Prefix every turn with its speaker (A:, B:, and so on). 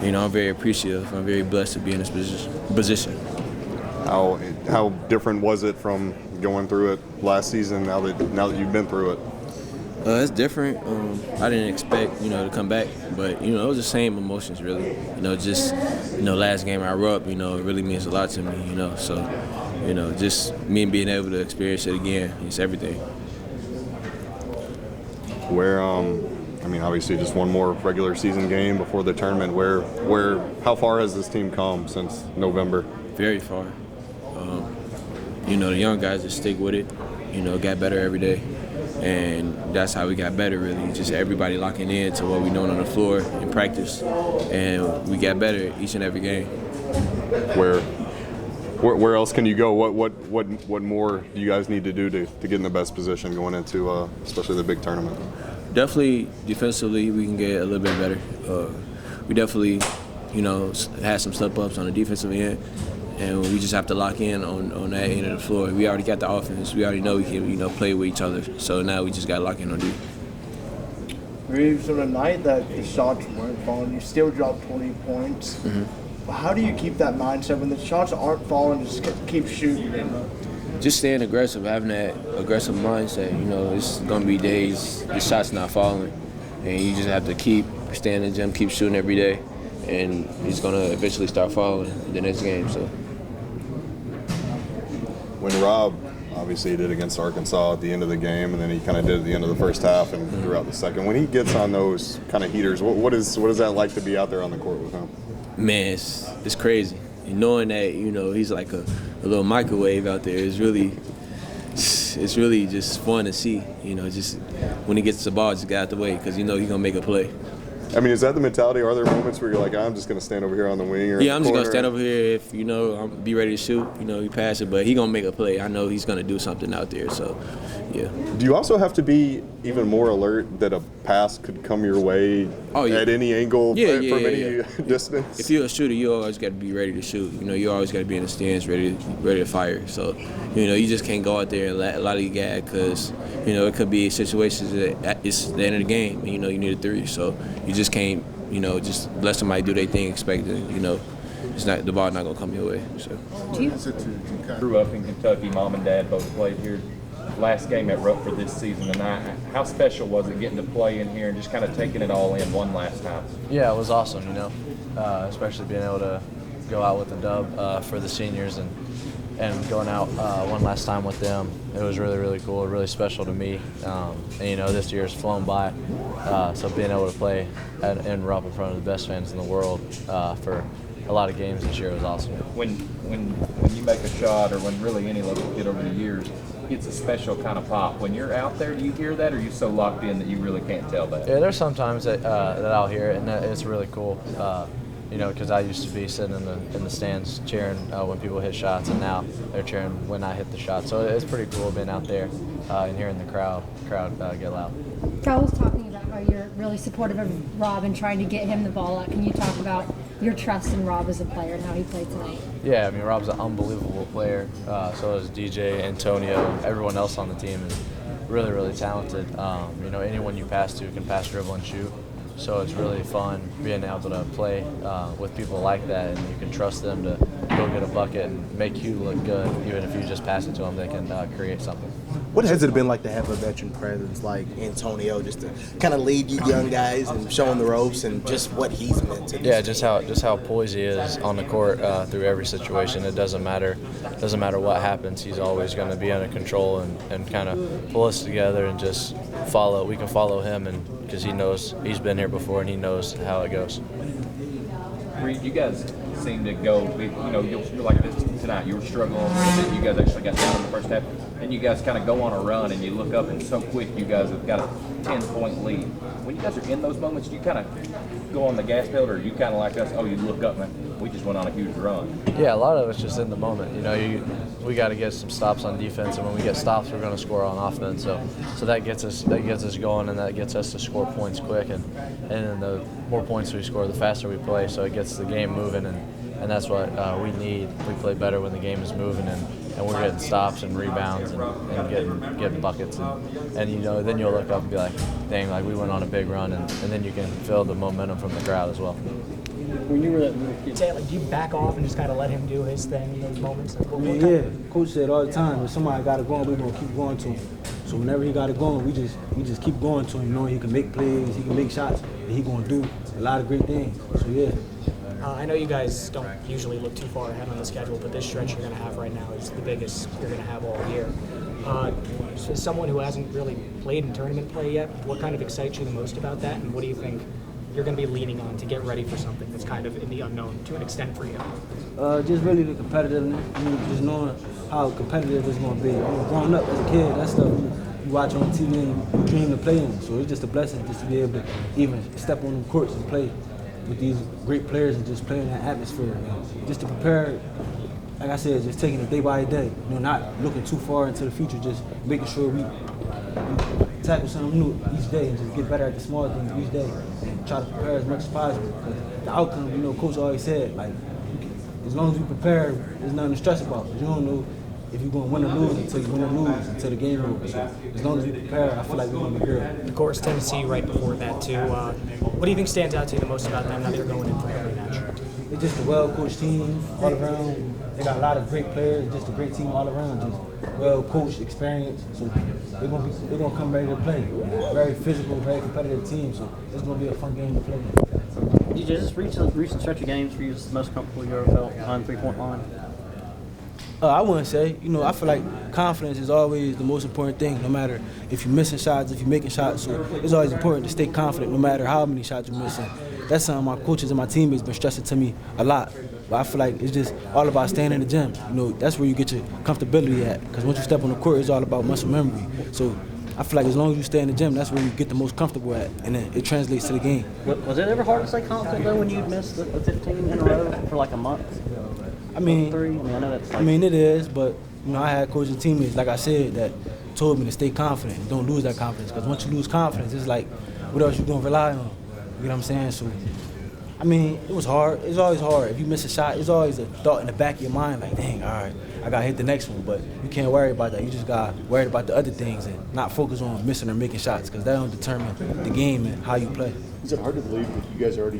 A: I'm very appreciative. I'm very blessed to be in this position.
B: How different was it from going through it last season now that you've been through it?
A: It's different. I didn't expect, to come back, but, it was the same emotions, really. Last game I rubbed, it really means a lot to me, So, just me being able to experience it again, it's everything.
B: Where, obviously just one more regular season game before the tournament. How far has this team come since November?
A: Very far. The young guys just stick with it, got better every day. And that's how we got better, really. Just everybody locking in to what we're doing on the floor in practice. And we got better each and every game.
B: Where else can you go? What more do you guys need to do to get in the best position going into especially the big tournament?
A: Definitely defensively we can get a little bit better. We definitely, had some step-ups on the defensive end. And we just have to lock in on that end of the floor. We already got the offense. We already know we can, play with each other. So now we just got to lock in on D.
C: Reeves, on a night that the shots weren't falling, you still dropped 20 points. Mm-hmm. How do you keep that mindset when the shots aren't falling, just keep shooting?
A: Just staying aggressive, having that aggressive mindset. It's going to be days the shots not falling. And you just have to keep staying in the gym, keep shooting every day. And it's going to eventually start falling the next game. So.
B: When Rob obviously did against Arkansas at the end of the game, and then he kind of did at the end of the first half and throughout the second, when he gets on those kind of heaters, what is that like to be out there on the court with him?
A: Man, it's crazy. And knowing that he's like a little microwave out there is really just fun to see. Just when he gets the ball, just get out the way because he's gonna make a play.
B: Is that the mentality? Are there moments where you're like, I'm just going to stand over here on the wing? Or
A: I'm just going to stand over here if, I'm be ready to shoot. He pass it, but he going to make a play. I know he's going to do something out there, so, yeah.
B: Do you also have to be even more alert that a pass could come your way at any angle from any distance?
A: If you're a shooter, you always got to be ready to shoot. You always got to be in the stands ready to fire. So, you just can't go out there and let a lot of you gag because, it could be situations that it's the end of the game and, you need a three. So you just can't, just let somebody do their thing expecting, it's not the ball not going to come your way. So.
D: Grew up in Kentucky. Mom and Dad both played here. Last game at Rutgers this season tonight. How special was it getting to play in here and just kind of taking it all in one last time?
E: Yeah, it was awesome, especially being able to go out with a dub for the seniors and going out one last time with them. It was really, really cool, really special to me. This year's flown by, so being able to play in Rupp in front of the best fans in the world for a lot of games this year was awesome.
D: When you make a shot or when really any local kid over the years gets a special kind of pop, when you're out there, do you hear that or are you so locked in that you really can't tell that?
E: Yeah, there's sometimes that I'll hear it, and it's really cool. Because I used to be sitting in the stands cheering when people hit shots, and now they're cheering when I hit the shot. So it's pretty cool being out there and hearing the crowd get loud.
F: Kyle was talking about how you're really supportive of Rob and trying to get him the ball out. Can you talk about your trust in Rob as a player and how he played tonight?
E: Yeah, Rob's an unbelievable player. So is DJ, Antonio, everyone else on the team is really, really talented. Anyone you pass to can pass, dribble, and shoot. So it's really fun being able to play with people like that, and you can trust them to go get a bucket and make you look good. Even if you just pass it to them, they can create something.
G: What has it been like to have a veteran presence like Antonio, just to kind of lead you young guys and showing the ropes and just what he's meant to do?
E: Yeah, just how poised he is on the court through every situation. It doesn't matter what happens. He's always going to be under control and kind of pull us together and just follow. We can follow him, and because he knows he's been here before and he knows how it goes.
D: Reed, you guys seem to go, you're like this tonight. You were struggling a little bit. You guys actually got down in the first half. And you guys kind of go on a run and you look up and so quick you guys have got a 10-point lead. When you guys are in those moments, do you kind of go on the gas pedal or are you kind of like us, you look up and we just went on a huge run?
E: Yeah, a lot of it's just in the moment. We got to get some stops on defense, and when we get stops, we're going to score on offense. So that gets us going, and that gets us to score points quick. And then the more points we score, the faster we play. So it gets the game moving, and that's what we need. We play better when the game is moving, and we're getting stops and rebounds and getting buckets. And then you'll look up and be like, dang, like we went on a big run, and then you can feel the momentum from the crowd as well.
H: when you were that little kid?
I: Say, like, do you back off and just kind of let him do his thing in those moments? Like,
H: I mean, yeah, coach said all the time, if somebody got it going, we're gonna keep going to him. So whenever he got it going, we just keep going to him, knowing he can make plays, he can make shots, and he gonna do a lot of great things. So yeah.
I: I know you guys don't usually look too far ahead on the schedule, but this stretch you're going to have right now is the biggest you're going to have all year. As someone who hasn't really played in tournament play yet, what kind of excites you the most about that, and what do you think you're going to be leaning on to get ready for something that's kind of in the unknown to an extent for you?
H: Just really the competitiveness, just knowing how competitive it's going to be. Growing up as a kid, that stuff you watch on TV and you dream to play in. So it's just a blessing just to be able to even step on the courts and play with these great players and just play in that atmosphere. And just to prepare, like I said, just taking it day by day. Not looking too far into the future, just making sure we tackle something new each day and just get better at the small things each day and try to prepare as much as possible. The outcome, Coach always said, like, as long as we prepare, there's nothing to stress about. You don't know if you're going to win or lose until you win or lose, until the game over. So as long as we prepare, I feel like we're going to be good.
I: Of course, Tennessee right before that, too. What do you think stands out to you the most about them now that you're going in for every match?
H: It's just a well-coached team all around. They got a lot of great players, just a great team all around, just well-coached, experienced. So they're gonna come ready to play. Very physical, very competitive team, so it's going to be a fun game to play.
J: DJ, is this recent stretch of games for you the most comfortable you ever felt behind the 3-point line?
H: I wouldn't say. I feel like confidence is always the most important thing, no matter if you're missing shots, if you're making shots. So it's always important to stay confident no matter how many shots you're missing. That's something my coaches and my teammates been stressing to me a lot. But I feel like it's just all about staying in the gym. That's where you get your comfortability at. Because once you step on the court, it's all about muscle memory. So I feel like as long as you stay in the gym, that's where you get the most comfortable at. And then it translates to the game.
J: Was it ever hard to stay confident, though, when you'd missed the 15 in a row for like a month?
H: I mean,
J: I know that's
H: it is, but I had coaches and teammates, like I said, that told me to stay confident and don't lose that confidence. Because once you lose confidence, it's like, what else you gonna rely on? You know what I'm saying? So, it was hard. It's always hard. If you miss a shot, it's always a thought in the back of your mind, like, dang, all right, I gotta hit the next one. But you can't worry about that. You just gotta worry about the other things and not focus on missing or making shots, because that don't determine the game and how you play.
K: Is it hard to believe that you guys are already